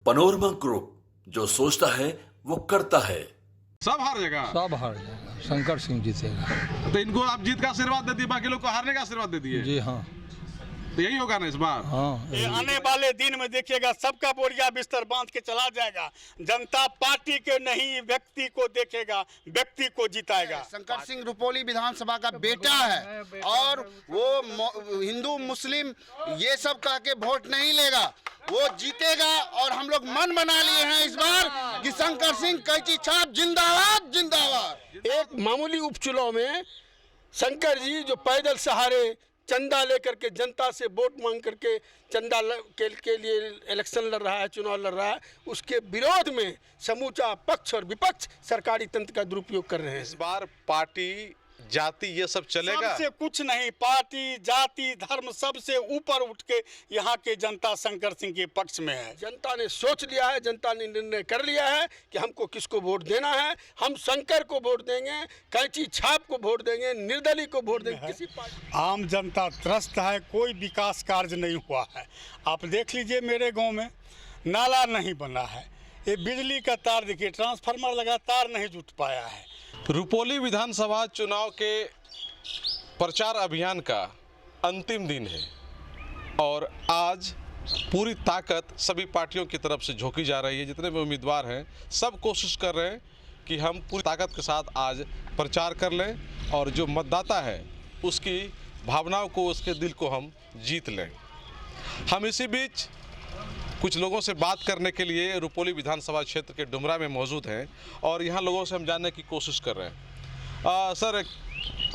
Panorama group, जो सोचता है वो करता है। सब हार जाएगा। सब हार जाएगा, शंकर सिंह जीतेगा। तो इनको आप जीत का आशीर्वाद दे दिए, बाकी लोग को हारने का आशीर्वाद दे दिए। जी हाँ, तो यही होगा ना इस बार। हाँ ये आने वाले दिन में देखिएगा सबका बोरिया बिस्तर बांध के चला जाएगा। जनता पार्टी के नहीं व्यक्ति को देखेगा, व्यक्ति को जिताएगा। शंकर सिंह रुपौली विधानसभा का बेटा है और वो हिंदू मुस्लिम ये सब कह के वोट नहीं लेगा, वो जीतेगा। और हम लोग मन बना लिए हैं इस बार कि शंकर सिंह कैंची छाप जिंदाबाद जिंदाबाद। एक मामूली उपचुनाव में शंकर जी जो पैदल सहारे चंदा लेकर के जनता से वोट मांग करके चंदा के लिए इलेक्शन लड़ रहा है, चुनाव लड़ रहा है, उसके विरोध में समूचा पक्ष और विपक्ष सरकारी तंत्र का दुरुपयोग कर रहे हैं। इस बार पार्टी जाति ये सब चलेगा। सबसे कुछ नहीं, पार्टी जाति धर्म सबसे ऊपर उठ के यहाँ के जनता शंकर सिंह के पक्ष में है। जनता ने सोच लिया है, जनता ने निर्णय कर लिया है कि हमको किसको वोट देना है। हम शंकर को वोट देंगे, कैंची छाप को वोट देंगे, निर्दलीय को वोट देंगे। किसी पार्टी आम जनता त्रस्त है, कोई विकास कार्य नहीं हुआ है। आप देख लीजिए मेरे गांव में नाला नहीं बना है, ये बिजली का तार देखिए, ट्रांसफार्मर लगातार नहीं जुट पाया है। रुपौली विधानसभा चुनाव के प्रचार अभियान का अंतिम दिन है और आज पूरी ताकत सभी पार्टियों की तरफ से झोंकी जा रही है। जितने भी उम्मीदवार हैं सब कोशिश कर रहे हैं कि हम पूरी ताकत के साथ आज प्रचार कर लें और जो मतदाता है उसकी भावनाओं को, उसके दिल को हम जीत लें। हम इसी बीच कुछ लोगों से बात करने के लिए रुपौली विधानसभा क्षेत्र के डुमरा में मौजूद हैं और यहाँ लोगों से हम जानने की कोशिश कर रहे हैं। सर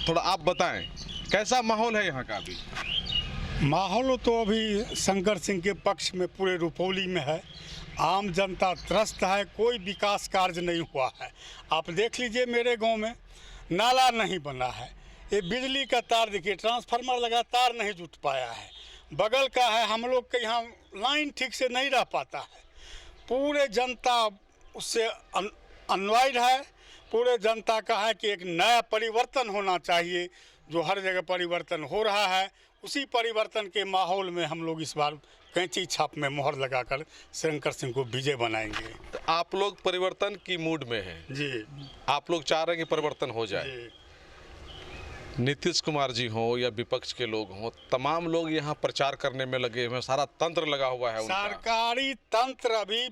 थोड़ा आप बताएं कैसा माहौल है यहाँ का अभी? माहौल तो अभी शंकर सिंह के पक्ष में पूरे रुपौली में है। आम जनता त्रस्त है, कोई विकास कार्य नहीं हुआ है। आप देख लीजिए मेरे गांव में नाला नहीं बना है, ये बिजली का तार देखिए, ट्रांसफार्मर लगातार नहीं जुट पाया है। बगल का है, हम लोग के यहाँ लाइन ठीक से नहीं रह पाता है। पूरे जनता उससे अनवाइड है। पूरे जनता का है कि एक नया परिवर्तन होना चाहिए, जो हर जगह परिवर्तन हो रहा है। उसी परिवर्तन के माहौल में हम लोग इस बार कैंची छाप में मोहर लगाकर शंकर सिंह को विजय बनाएंगे। तो आप लोग परिवर्तन की मूड में हैं जी, आप लोग चाह रहे हैं कि परिवर्तन हो जाए। नीतीश कुमार जी हो या विपक्ष के लोग हों, तमाम लोग यहाँ प्रचार करने में लगे हुए हैं, सारा तंत्र लगा हुआ है उनका। सरकारी तंत्र अभी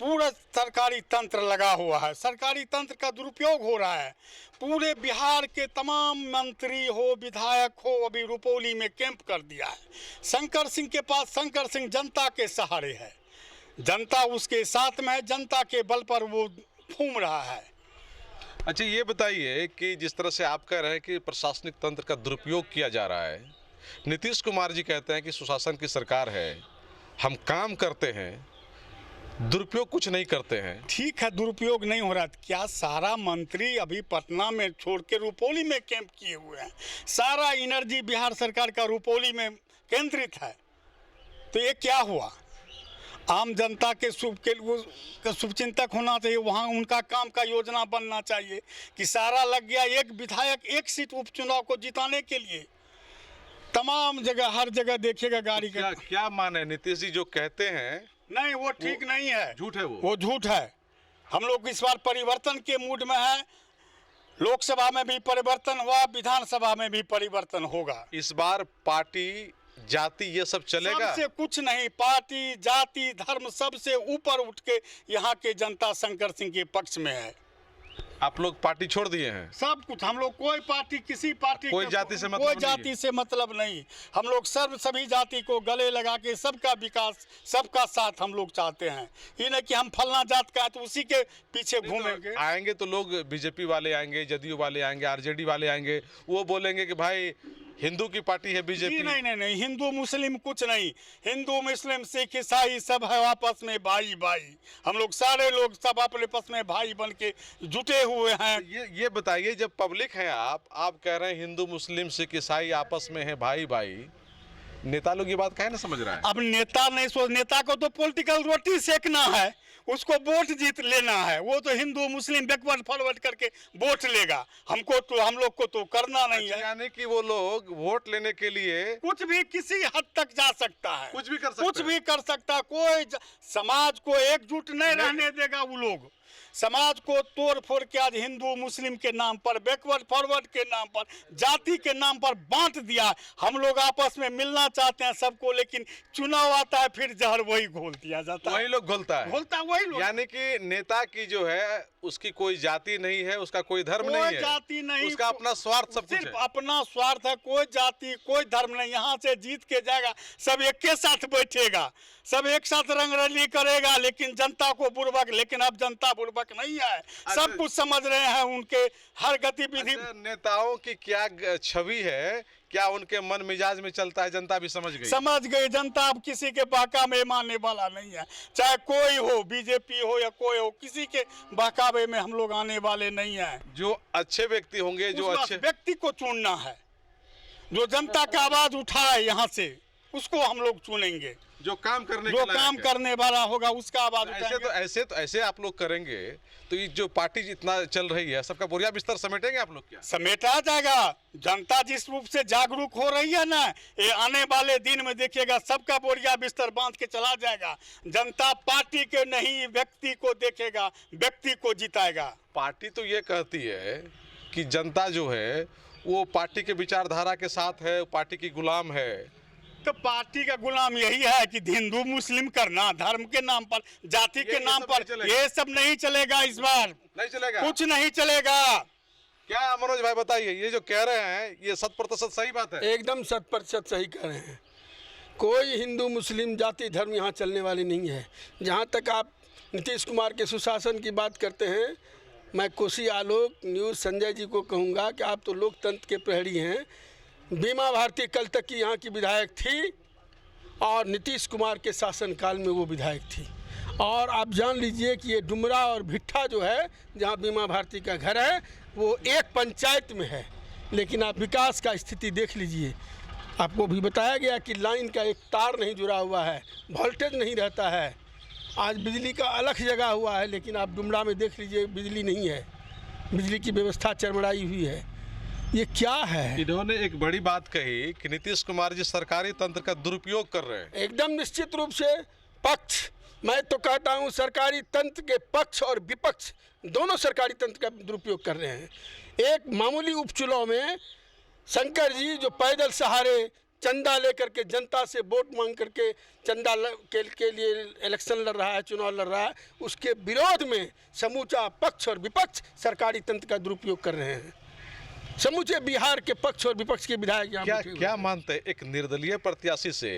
पूरा सरकारी तंत्र लगा हुआ है। सरकारी तंत्र का दुरुपयोग हो रहा है। पूरे बिहार के तमाम मंत्री हो, विधायक हो, अभी रुपौली में कैंप कर दिया है। शंकर सिंह के पास शंकर सिंह जनता के सहारे है, जनता उसके साथ में है, जनता के बल पर वो घूम रहा है। अच्छा ये बताइए कि जिस तरह से आप कह रहे हैं कि प्रशासनिक तंत्र का दुरुपयोग किया जा रहा है, नीतीश कुमार जी कहते हैं कि सुशासन की सरकार है, हम काम करते हैं, दुरुपयोग कुछ नहीं करते हैं। ठीक है, दुरुपयोग नहीं हो रहा। क्या सारा मंत्री अभी पटना में छोड़ के रुपौली में कैंप किए हुए हैं? सारा एनर्जी बिहार सरकार का रुपौली में केंद्रित है। तो ये क्या हुआ? आम जनता के शुभचिंतक होना चाहिए, वहाँ उनका काम का योजना बनना चाहिए कि सारा लग गया एक विधायक एक सीट उपचुनाव को जिताने के लिए। तमाम जगह हर जगह देखिएगा गाड़ी का। क्या माने नीतीश जी जो कहते हैं? नहीं, वो ठीक नहीं है, झूठ है वो झूठ है। हम लोग इस बार परिवर्तन के मूड में है। लोकसभा में भी परिवर्तन हुआ, विधानसभा में भी परिवर्तन होगा। इस बार पार्टी जाति ये सब चलेगा। सबसे कुछ नहीं, पार्टी जाति धर्म सबसे ऊपर उठ के यहाँ के जनता शंकर सिंह के पक्ष में है। आप लोग पार्टी छोड़ दिए हैं? सब कुछ हम लोग, कोई पार्टी किसी पार्टी कोई जाति से मतलब कोई नहीं जाति से मतलब नहीं। हम लोग सभी जाति को गले लगा के सबका विकास सबका साथ हम लोग चाहते हैं। ये नहीं कि हम फलना जात का है तो उसी के पीछे घूमेंगे। आएंगे तो लोग बीजेपी वाले आएंगे, जदयू वाले आएंगे, आरजेडी वाले आएंगे, वो बोलेंगे कि भाई हिंदू की पार्टी है बीजेपी। नहीं, हिंदू मुस्लिम कुछ नहीं। हिंदू मुस्लिम सिख ईसाई सब है आपस में भाई भाई। हम लोग सारे लोग सब अपने आपस में भाई बन के जुटे हुए हैं। ये बताइए, जब पब्लिक है आप कह रहे हैं हिंदू मुस्लिम सिख ईसाई आपस में है भाई भाई, नेता लोग ये बात काहे ना समझ रहा है? अब नेता नहीं सोच, नेता को तो पॉलिटिकल रोटी सेकना है, उसको वोट जीत लेना है। वो तो हिंदू मुस्लिम बैकवर्ड फॉरवर्ड करके वोट लेगा, हमको तो हम लोग को तो करना नहीं है। यानी कि वो लोग वोट लेने के लिए कुछ भी किसी हद तक जा सकता है, कुछ भी कर सकते कुछ भी कर सकता है। कोई समाज को एकजुट नहीं रहने देगा। वो लोग समाज को तोड़ फोड़ के आज हिंदू मुस्लिम के नाम पर, बैकवर्ड फॉरवर्ड के नाम पर, जाति के नाम पर बांट दिया। हम लोग आपस में मिलना चाहते हैं सबको, लेकिन चुनाव आता है फिर जहर वही घोल दिया जाता है, वही लोग घोलता है वही लोग। यानी कि नेता की जो है उसकी कोई जाति नहीं है, उसका कोई धर्म नहीं है, जाति नहीं, उसका अपना स्वार्थ सब कुछ सिर्फ है। अपना स्वार्थ है। कोई जाति कोई धर्म नहीं। यहाँ से जीत के जाएगा, सब एक के साथ बैठेगा, सब एक साथ रंगरली करेगा, लेकिन जनता को बुर्बक। लेकिन अब जनता बुर्बक नहीं है, सब कुछ समझ रहे हैं। उनके हर गतिविधि नेताओं की क्या छवि है, क्या उनके मन मिजाज में चलता है, जनता भी समझ गई। जनता अब किसी के बहकावे में आने वाला नहीं है। चाहे कोई हो, बीजेपी हो या कोई हो, किसी के बहकावे में हम लोग आने वाले नहीं है। जो अच्छे व्यक्ति होंगे, जो अच्छे व्यक्ति को चुनना है, जो जनता का आवाज उठाए यहाँ से, उसको हम लोग चुनेंगे। जो काम करने जो काम करने वाला होगा उसका आवाज उठाएंगे। ऐसे आप लोग करेंगे तो ये जो पार्टी जितना चल रही है, सबका बोरिया बिस्तर समेटेंगे आप लोग क्या? समेटा जाएगा। जनता जिस रूप से जागरूक हो रही है ना, ये आने वाले दिन में देखिएगा सबका बोरिया बिस्तर बांध के चला जाएगा। जनता पार्टी के नहीं व्यक्ति को देखेगा, व्यक्ति को जिताएगा। पार्टी तो ये कहती है कि जनता जो है वो पार्टी के विचारधारा के साथ है, पार्टी की गुलाम है। तो पार्टी का गुलाम यही है कि हिंदू मुस्लिम करना, धर्म के नाम पर, जाति के नाम पर, ये सब नहीं चलेगा। इस बार नहीं चलेगा, कुछ नहीं चलेगा। क्या मनोज भाई बताइए, ये जो कह रहे हैं ये 100% सही बात है? एकदम 100% सही कह रहे हैं। कोई हिंदू मुस्लिम जाति धर्म यहाँ चलने वाली नहीं है। जहाँ तक आप नीतीश कुमार के सुशासन की बात करते हैं, मैं कोसी आलोक न्यूज़ संजय जी को कहूँगा कि आप तो लोकतंत्र के प्रहरी हैं। बीमा भारती कल तक की यहाँ की विधायक थी और नीतीश कुमार के शासनकाल में वो विधायक थी। और आप जान लीजिए कि ये डुमरा और भिट्ठा जो है, जहाँ बीमा भारती का घर है, वो एक पंचायत में है। लेकिन आप विकास का स्थिति देख लीजिए। आपको भी बताया गया कि लाइन का एक तार नहीं जुड़ा हुआ है, वोल्टेज नहीं रहता है। आज बिजली का अलग जगह हुआ है, लेकिन आप डुमरा में देख लीजिए बिजली नहीं है, बिजली की व्यवस्था चरमराई हुई है। ये क्या है? इन्होंने एक बड़ी बात कही कि नीतीश कुमार जी सरकारी तंत्र का दुरुपयोग कर रहे हैं। एकदम निश्चित रूप से पक्ष, मैं तो कहता हूँ सरकारी तंत्र के पक्ष और विपक्ष दोनों सरकारी तंत्र का दुरुपयोग कर रहे हैं। एक मामूली उपचुनाव में शंकर जी जो पैदल सहारे चंदा लेकर के जनता से वोट मांग करके चंदा के लिए इलेक्शन लड़ रहा है, चुनाव लड़ रहा है, उसके विरोध में समूचा पक्ष और विपक्ष सरकारी तंत्र का दुरुपयोग कर रहे हैं। समूचे बिहार के पक्ष और विपक्ष के विधायक क्या मानते हैं, एक निर्दलीय प्रत्याशी से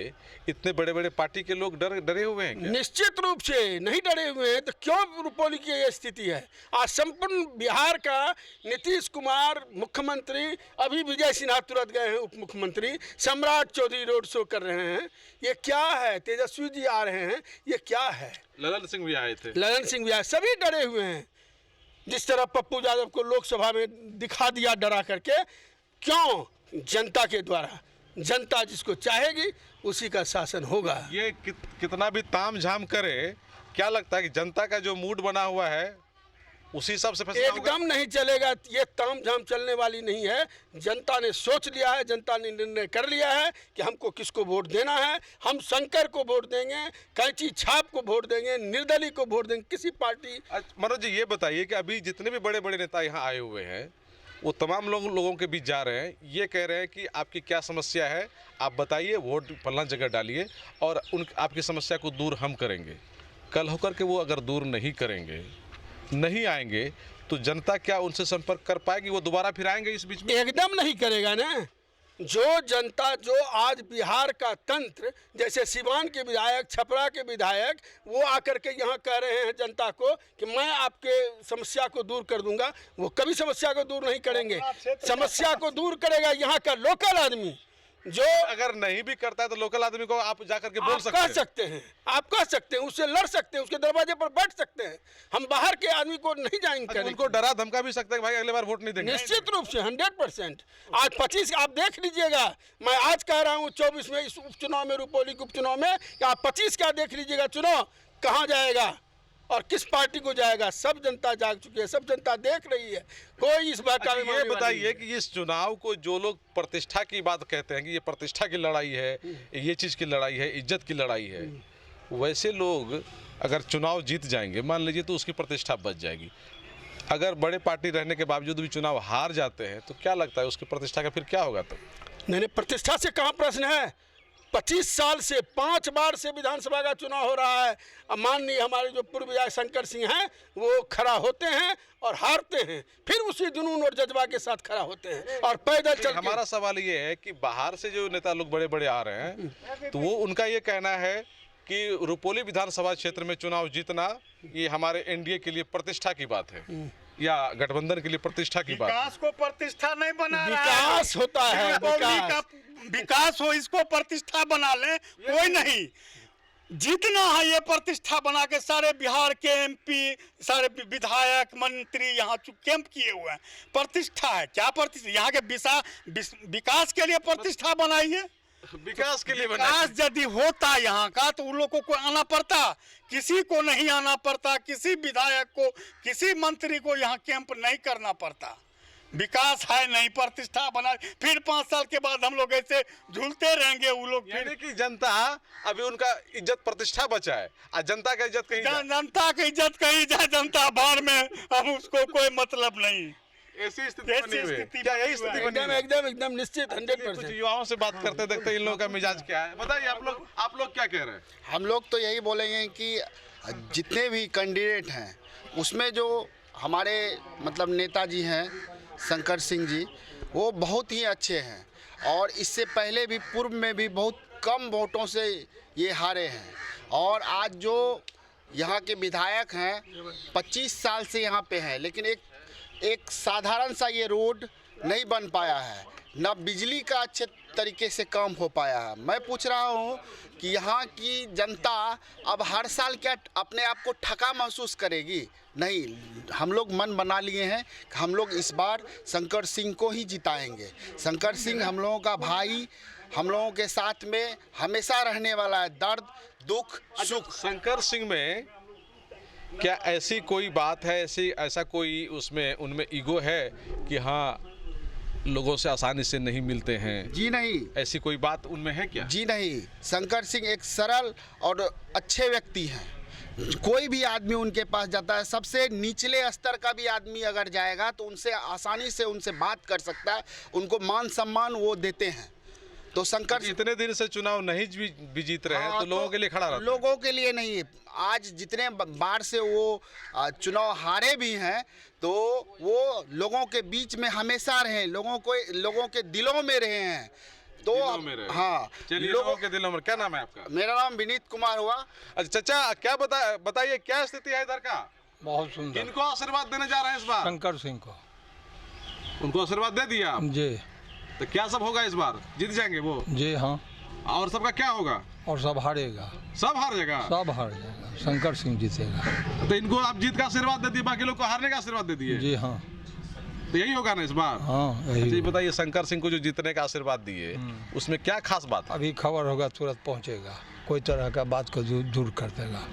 इतने बड़े बड़े पार्टी के लोग डरे हुए हैं क्या? निश्चित रूप से नहीं डरे हुए हैं। तो क्यों रुपौली की ये स्थिति है? आज संपूर्ण बिहार का नीतीश कुमार मुख्यमंत्री, अभी विजय सिन्हा तुरंत गए हैं उप मुख्यमंत्री, सम्राट चौधरी रोड शो कर रहे हैं। ये क्या है? तेजस्वी जी आ रहे हैं, ये क्या है? ललन सिंह भी आए थे, ललन सिंह भी आए, सभी डरे हुए हैं। जिस तरह पप्पू यादव को लोकसभा में दिखा दिया डरा करके, क्यों? जनता के द्वारा, जनता जिसको चाहेगी उसी का शासन होगा। ये कितना भी ताम झाम करे, क्या लगता है कि जनता का जो मूड बना हुआ है उसी हिसाब से फैसला होगा? एकदम नहीं चलेगा। ये ताम झाम चलने वाली नहीं है। जनता ने सोच लिया है, जनता ने निर्णय कर लिया है कि हमको किसको वोट देना है। हम शंकर को वोट देंगे, कैंची छाप को वोट देंगे, निर्दलीय को वोट देंगे, किसी पार्टी। मनोज जी ये बताइए कि अभी जितने भी बड़े बड़े नेता यहाँ आए हुए हैं वो तमाम लोगों के बीच जा रहे हैं, ये कह रहे हैं कि आपकी क्या समस्या है आप बताइए, वोट फलाना जगह डालिए और आपकी समस्या को दूर हम करेंगे। कल होकर के वो अगर दूर नहीं करेंगे, नहीं आएंगे, तो जनता क्या उनसे संपर्क कर पाएगी? वो दोबारा फिर आएंगे इस बीच में? एकदम नहीं करेगा ना। जो जनता, जो आज बिहार का तंत्र, जैसे सिवान के विधायक, छपरा के विधायक, वो आकर के यहाँ कह रहे हैं जनता को कि मैं आपके समस्या को दूर कर दूंगा, वो कभी समस्या को दूर नहीं करेंगे। समस्या को दूर करेगा यहाँ का लोकल आदमी। जो अगर नहीं भी करता है तो लोकल आदमी को आप जाकर के बोल सकते हैं, आप कह सकते हैं, उससे लड़ सकते हैं, उसके दरवाजे पर बैठ सकते हैं। हम बाहर के आदमी को नहीं जाएंगे। उनको डरा धमका भी सकते हैं भाई अगले बार वोट नहीं देंगे। निश्चित रूप से 100%। आज 25 आप देख लीजिएगा, मैं आज कह रहा हूँ 24 में इस उपचुनाव में, रुपौली के उपचुनाव में, आप 25 का देख लीजिएगा चुनाव कहाँ जाएगा। और किस पार्टी को जाएगा, सब जनता जाग चुकी है, सब जनता देख रही है। कोई इस बात का अच्छा, ये बताइए कि इस चुनाव को जो लोग प्रतिष्ठा की बात कहते हैं कि ये प्रतिष्ठा की लड़ाई है, ये चीज़ की लड़ाई है, इज्जत की लड़ाई है, वैसे लोग अगर चुनाव जीत जाएंगे मान लीजिए तो उसकी प्रतिष्ठा बच जाएगी। अगर बड़े पार्टी रहने के बावजूद भी चुनाव हार जाते हैं तो क्या लगता है उसकी प्रतिष्ठा का फिर क्या होगा? तो नहीं, प्रतिष्ठा से कहाँ प्रश्न है। 25 साल से 5 बार से विधानसभा का चुनाव हो रहा है। अब माननीय हमारे जो पूर्व विधायक शंकर सिंह हैं वो खड़ा होते हैं और हारते हैं, फिर उसी जुनून और जज्बा के साथ खड़ा होते हैं और पैदल चल के। हमारा सवाल ये है कि बाहर से जो नेता लोग बड़े बड़े आ रहे हैं तो वो उनका ये कहना है कि रुपौली विधानसभा क्षेत्र में चुनाव जीतना ये हमारे एनडीए के लिए प्रतिष्ठा की बात है या गठबंधन के लिए प्रतिष्ठा की बात है। विकास को प्रतिष्ठा नहीं बना रहा है। विकास होता है, विकास हो, इसको प्रतिष्ठा बना ले, कोई नहीं। जीतना है ये प्रतिष्ठा बना के सारे बिहार के एमपी, सारे विधायक मंत्री यहाँ कैंप किए हुए हैं। प्रतिष्ठा है क्या? प्रतिष्ठा यहाँ के विकास के लिए प्रतिष्ठा बनाइए। विकास के लिए विकास यदि होता यहाँ का तो उन लोगों को आना पड़ता, किसी को नहीं आना पड़ता, किसी विधायक को, किसी मंत्री को यहाँ कैंप नहीं करना पड़ता। विकास है नहीं, प्रतिष्ठा बना, फिर 5 साल के बाद हम लोग ऐसे झूलते रहेंगे। वो लोग यानी कि जनता अभी उनका इज्जत प्रतिष्ठा बचा है और जनता का इज्जत कहीं जनता की इज्जत कहीं जाए, जनता बाहर में, हम उसको कोई मतलब नहीं। ऐसी स्थिति बनी हुई है। क्या यही स्थिति बनी हुई है? एकदम निश्चित 100%। युवाओं से बात करते देखते इन लोगों का मिजाज क्या है, बताइए आप लोग क्या कह रहे हैं? हम लोग तो यही बोलेंगे कि जितने भी कैंडिडेट हैं उसमें जो हमारे मतलब नेताजी हैं शंकर सिंह जी, वो बहुत ही अच्छे हैं और इससे पहले भी पूर्व में भी बहुत कम वोटों से ये हारे हैं। और आज जो यहाँ के विधायक हैं 25 साल से यहाँ पे हैं, लेकिन एक साधारण सा ये रोड नहीं बन पाया है, न बिजली का अच्छे तरीके से काम हो पाया है। मैं पूछ रहा हूँ कि यहाँ की जनता अब हर साल क्या अपने आप को ठगा महसूस करेगी? नहीं, हम लोग मन बना लिए हैं कि हम लोग इस बार शंकर सिंह को ही जिताएंगे। शंकर सिंह हम लोगों का भाई, हम लोगों के साथ में हमेशा रहने वाला है, दर्द दुख सुख। शंकर सिंह में क्या ऐसी कोई बात है, ऐसा कोई उसमें उनमें ईगो है कि हाँ लोगों से आसानी से नहीं मिलते हैं? जी नहीं, ऐसी कोई बात उनमें है क्या? जी नहीं। शंकर सिंह एक सरल और अच्छे व्यक्ति हैं। कोई भी आदमी उनके पास जाता है, सबसे निचले स्तर का भी आदमी अगर जाएगा तो उनसे आसानी से उनसे बात कर सकता है, उनको मान सम्मान वो देते हैं। तो शंकर इतने दिन से चुनाव नहीं भी जीत रहे हैं तो लोगों के लिए खड़ा रहता है। लोगों के लिए नहीं, आज जितने बार से वो चुनाव हारे भी हैं तो वो लोगों के बीच में हमेशा रहे, लोगों के दिलों में रहे हैं। तो हाँ, चलिए, लोगों के दिलों में। क्या नाम है आपका? मेरा नाम विनीत कुमार हुआ। अच्छा चाचा, क्या बताइए क्या स्थिति है इधर का? बहुत सुंदर। किनको आशीर्वाद देने जा रहे हैं इस बार? शंकर सिंह को। उनको आशीर्वाद दे दिया आप? जी। तो क्या सब होगा इस बार? जीत जाएंगे वो? जी हाँ। और सबका क्या होगा? और सब हारेगा। सब हार जाएगा? सब हार जाएगा, शंकर सिंह जीतेगा। तो इनको आप जीत का आशीर्वाद दे दिए, बाकी लोग को हारने का आशीर्वाद दे दिए? जी हाँ। तो यही होगा ना इस बार? हाँ अच्छा, यही। बताइए शंकर सिंह को जो जीतने का आशीर्वाद दिए उसमें क्या खास बात है? अभी खबर होगा तुरंत पहुंचेगा, कोई तरह का बात को दूर कर देगा।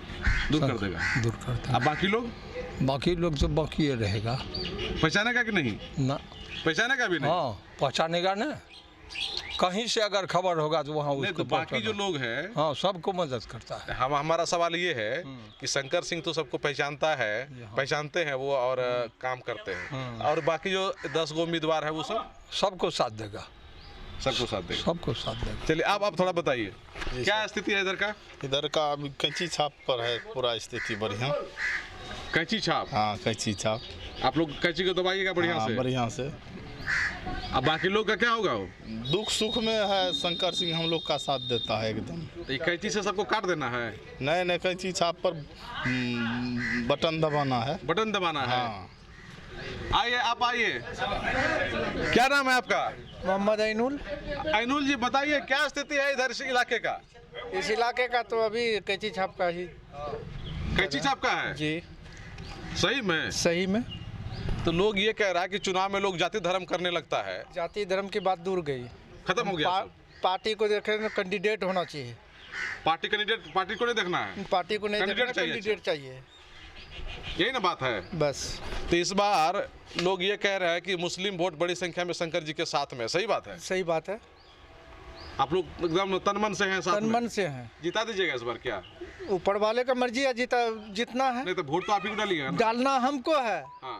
दूर कर देगा? दूर कर देगा। अब बाकी लोग तो बाकी ये रहेगा। पहचानेगा कि नहीं? ना पहचानेगा भी नहीं? हाँ पहचानेगा ना, कहीं से अगर खबर होगा तो वहाँ नहीं, उसको तो बाकी जो लोग हैं हाँ सबको मदद करता है। हमारा सवाल ये है कि शंकर सिंह तो सबको पहचानता है, पहचानते हैं वो और काम करते हैं, और बाकी जो 10 गो उम्मीदवार है वो सबको साथ देगा। सबको साथ देगा। चलिए आप थोड़ा बताइए क्या स्थिति है इधर का? इधर का अभी कैंची छाप पर है पूरा स्थिति बढ़िया। कैंची छाप? हाँ कैंची छाप। आप लोग कैंची को दबाइएगा बढ़िया से। अब बाकी लोग का क्या होगा? दुख सुख में है शंकर सिंह हम लोग का साथ देता है एकदम। तो कैंची से सबको काट देना है? नहीं कैंची छाप पर बटन दबाना है। बटन दबाना है? हाँ। आइए आप आइए। क्या नाम है आपका? मोहम्मद ऐनुल जी, बताइए क्या स्थिति है इधर इस इलाके का? इस इलाके का तो अभी कैंची छाप का ही। कैंची छाप का है जी? सही में। तो लोग ये कह रहा है कि चुनाव में लोग जाति धर्म करने लगता है। जाति धर्म की बात दूर गई, खत्म हो गया। पार्टी को देखे कैंडिडेट होना चाहिए। पार्टी को नहीं देखना है? पार्टी को नहीं देखना, कैंडिडेट कैंडिडेट चाहिए। यही ना बात है। बस तो इस बार लोग ये कह रहे हैं कि मुस्लिम वोट बड़ी संख्या में शंकर जी के साथ में, सही बात है? सही बात है, आप लोग एकदम तन मन से हैं साथ तन में? मन से हैं। जिता दीजिएगा इस बार क्या? ऊपर वाले का मर्जी है, जितना है। नहीं तो वोट तो आप ही को डालिएगा ना? डालना हमको है, हाँ,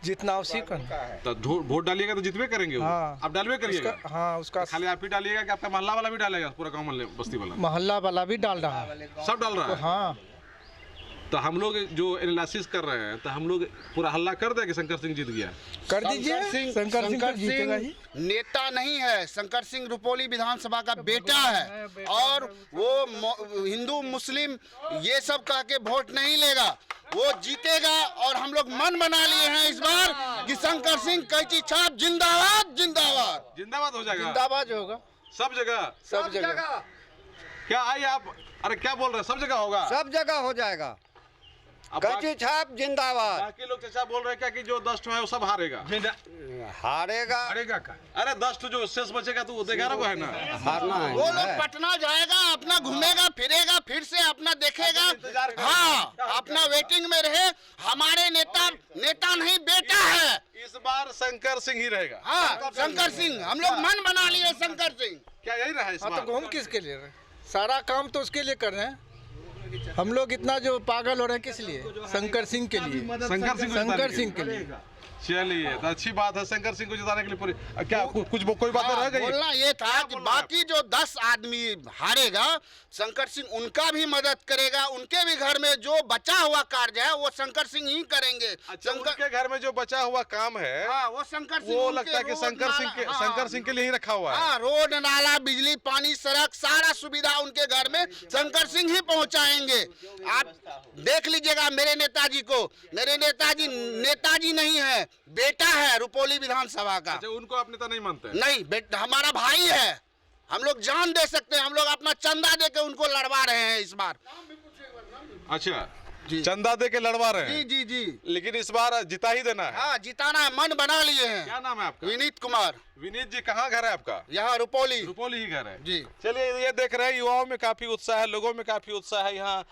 जितना उसी का। तो वोट डालिएगा तो जितवे करेंगे वो। हाँ। आप डालवे करिएगा? हाँ, उसका खाली आप ही डालिएगा कि आपका मोहल्ला वाला भी डालेगा, पूरा गांव मोहल्ले बस्ती वाला? मोहल्ला वाला भी डाल रहा है, सब डाल रहा है। हाँ। तो हम लोग जो एनालिसिस कर रहे हैं तो हम लोग पूरा हल्ला कर दें कि शंकर सिंह जीत गया। कर दीजिए, शंकर सिंह तो जीतेगा ही। नेता नहीं है, शंकर सिंह रुपौली विधानसभा का बेटा है और वो हिंदू मुस्लिम ये सब कह के वोट नहीं लेगा, वो जीतेगा। और हम लोग मन बना लिए हैं इस बार कि शंकर सिंह कैची छाप जिंदाबाद जिंदाबाद जिंदाबाद हो जाएगा, जिंदाबाद होगा सब जगह। सब जगह। क्या आइए आप, अरे क्या बोल रहे हैं, सब जगह होगा? सब जगह हो जाएगा, अब कैची छाप जिंदाबाद। बाकी लोग चचा बोल रहे हैं क्या कि जो 10 है वो सब हारेगा? हारेगा, हारेगा का? अरे 10 जो शेष बचेगा तो वो 11 को है ना? हारना है। वो लोग पटना जाएगा, अपना घूमेगा फिरेगा, फिर से अपना देखेगा। हाँ, अपना वेटिंग में रहे। हमारे नेता नहीं बेटा है। इस बार शंकर सिंह ही रहेगा। हाँ, शंकर सिंह, हम लोग मन बना लिए शंकर सिंह। क्या यही रहा इस हाँ, बार? तो हम किसके लिए रहे? सारा काम तो उसके लिए कर रहे हैं। हम लोग इतना जो पागल हो रहे हैं किस लिए? शंकर सिंह के लिए, शंकर सिंह के लिए। चलिए, तो अच्छी बात है, शंकर सिंह को जिताने के लिए पूरी। क्या कुछ कोई बात रह गई? बोलना ये था कि बाकी जो 10 आदमी हारेगा, शंकर सिंह उनका भी मदद करेगा। उनके भी घर में जो बचा हुआ कार्य है वो शंकर सिंह ही करेंगे। अच्छा, उनके घर में जो बचा हुआ काम है, हाँ, वो शंकर सिंह, वो लगता है कि शंकर सिंह के लिए ही रखा हुआ है। हाँ, रोड नाला बिजली पानी सड़क सारा सुविधा उनके घर में शंकर सिंह ही पहुंचाएंगे। आप देख लीजिएगा मेरे नेताजी को। मेरे नेताजी नहीं है, बेटा है रुपौली विधानसभा का। अच्छा, उनको आप नेता नहीं मानते? नहीं, बेटा हमारा भाई है। हम लोग जान दे सकते हैं, हम लोग अपना चंदा दे के उनको लड़वा रहे हैं इस बार। अच्छा, चंदा दे के लड़वा रहे हैं? जी जी जी। लेकिन इस बार जिता ही देना है। हाँ, जिताना है, मन बना लिए हैं। क्या नाम है आपका? विनीत कुमार। विनीत जी, कहाँ घर है आपका? यहाँ रुपौली ही घर है जी। चलिए, ये देख रहे हैं युवाओं में काफी उत्साह है, लोगों में काफी उत्साह है यहाँ।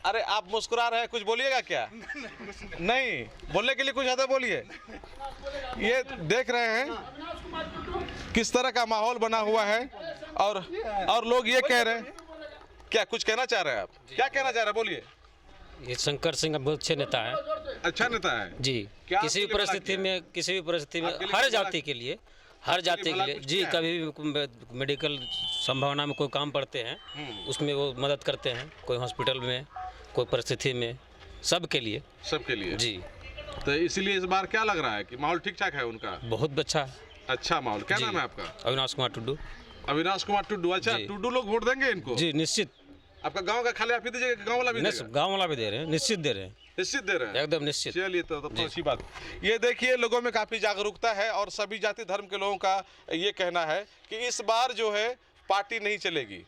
अरे आप मुस्कुरा रहे हैं, कुछ बोलिएगा क्या? नहीं बोलने के लिए कुछ आता, बोलिए। ये देख रहे हैं किस तरह का माहौल बना हुआ है और लोग ये कह रहे हैं। क्या कुछ कहना चाह रहे हैं आप? क्या कहना चाह रहे हैं, बोलिए। ये शंकर सिंह बहुत अच्छे नेता है। अच्छा नेता है जी। किसी भी परिस्थिति में हर जाति के लिए जी, कभी भी मेडिकल संभावना में कोई काम पड़ते हैं उसमें वो मदद करते हैं, कोई हॉस्पिटल में, कोई परिस्थिति में, सबके लिए जी। तो इसीलिए इस बार क्या लग रहा है कि माहौल ठीक ठाक है उनका? बहुत अच्छा माहौल। क्या नाम है आपका? अविनाश कुमार टुड्डू। अविनाश कुमार टुड्डू। अच्छा, टुड्डू लोग वोट देंगे इनको? जी, निश्चित। आपका गांव का खाली आप ही दीजिएगा, गांव वाला भी देगा? गांव वाला भी दे रहे हैं, निश्चित दे रहे हैं। निश्चित दे रहे हैं, एकदम निश्चित। चलिए, तो अच्छी बात। ये देखिए, लोगों में काफ़ी जागरूकता है और सभी जाति धर्म के लोगों का ये कहना है कि इस बार जो है पार्टी नहीं चलेगी,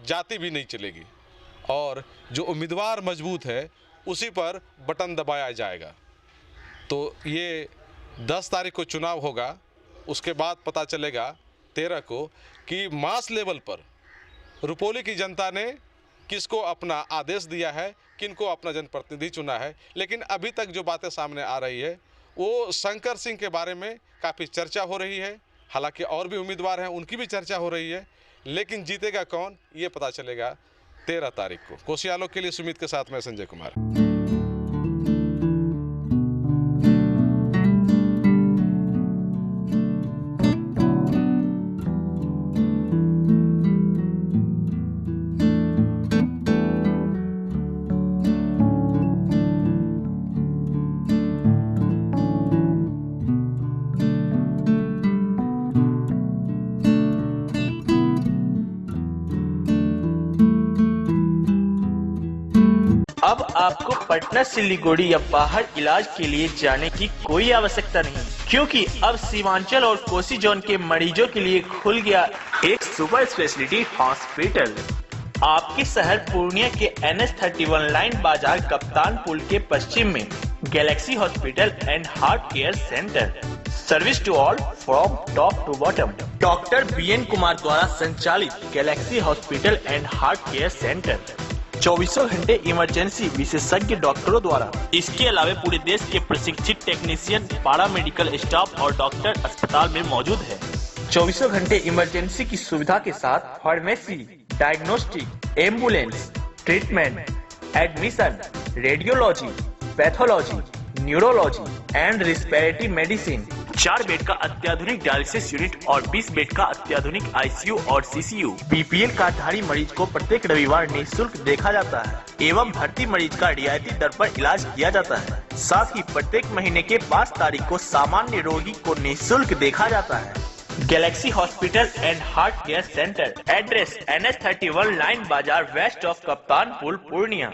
जाति भी नहीं चलेगी, और जो उम्मीदवार मजबूत है उसी पर बटन दबाया जाएगा। तो ये 10 तारीख को चुनाव होगा, उसके बाद पता चलेगा 13 को कि मास लेवल पर रुपौली की जनता ने किसको अपना आदेश दिया है, किनको अपना जनप्रतिनिधि चुना है। लेकिन अभी तक जो बातें सामने आ रही है वो शंकर सिंह के बारे में काफ़ी चर्चा हो रही है। हालांकि और भी उम्मीदवार हैं, उनकी भी चर्चा हो रही है, लेकिन जीतेगा कौन ये पता चलेगा 13 तारीख को। कोसी आलोक के लिए सुमित के साथ मैं संजय कुमार। अब आपको पटना सिलीगुड़ी या बाहर इलाज के लिए जाने की कोई आवश्यकता नहीं, क्योंकि अब सीमांचल और कोसी जोन के मरीजों के लिए खुल गया एक सुपर स्पेशलिटी हॉस्पिटल। आपके शहर पूर्णिया के NH31 लाइन बाजार कप्तान पुल के पश्चिम में Galaxy Hospital and Heart Care Centre. Service to all from top to bottom. Doctor BN Kumar द्वारा संचालित Galaxy Hospital and Heart Care Centre 24 घंटे इमरजेंसी विशेषज्ञ डॉक्टरों द्वारा। इसके अलावा पूरे देश के प्रशिक्षित टेक्नीशियन, पारा मेडिकल स्टाफ और डॉक्टर अस्पताल में मौजूद है। 24 घंटे इमरजेंसी की सुविधा के साथ pharmacy, diagnostic, ambulance, treatment, admission, radiology, pathology, neurology and respiratory medicine. 4 bed का अत्याधुनिक डायलिसिस यूनिट और 20 बेड का अत्याधुनिक आईसीयू और सीसीयू। बीपीएल कार्डधारी मरीज को प्रत्येक रविवार निःशुल्क देखा जाता है एवं भर्ती मरीज का रियायती दर पर इलाज किया जाता है। साथ ही प्रत्येक महीने के 5 तारीख को सामान्य रोगी को निःशुल्क देखा जाता है। Galaxy Hospital and Heart Care centre, address NH31 line बाजार वेस्ट ऑफ कप्तान पुल, पूर्णिया।